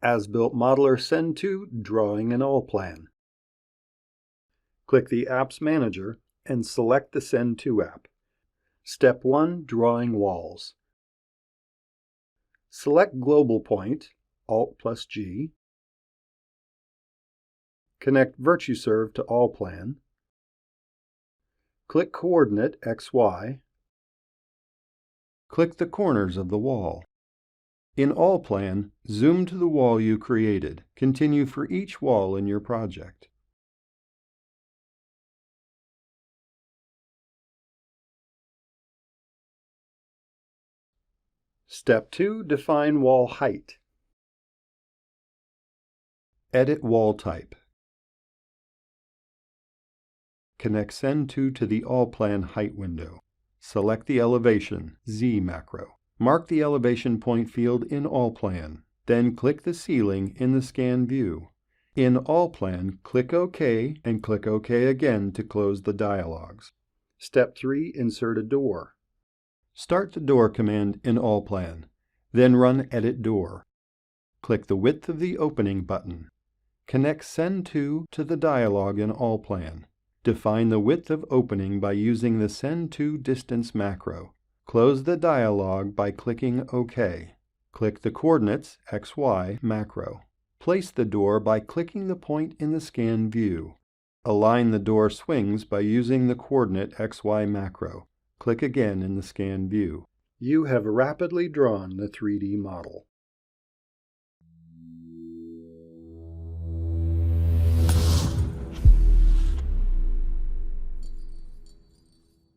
As-Built Modeler SendTo Drawing in ALLPLAN. Click the Apps Manager and select the SendTo app. Step 1. Drawing Walls. Select Global Point, Alt+G. Connect VirtuServe to ALLPLAN. Click Coordinate XY. Click the corners of the wall. In ALLPLAN, zoom to the wall you created. Continue for each wall in your project. Step 2. Define wall height. Edit wall type. Connect SendTo to the ALLPLAN height window. Select the elevation, Z macro. Mark the elevation point field in ALLPLAN. Then click the ceiling in the scan view. In ALLPLAN, click OK and click OK again to close the dialogues. Step 3. Insert a door. Start the door command in ALLPLAN. Then run Edit Door. Click the Width of the Opening button. Connect SendTo to the dialog in ALLPLAN. Define the width of opening by using the SendTo distance macro. Close the dialog by clicking OK. Click the Coordinates XY macro. Place the door by clicking the point in the scan view. Align the door swings by using the Coordinate XY macro. Click again in the scan view. You have rapidly drawn the 3D model.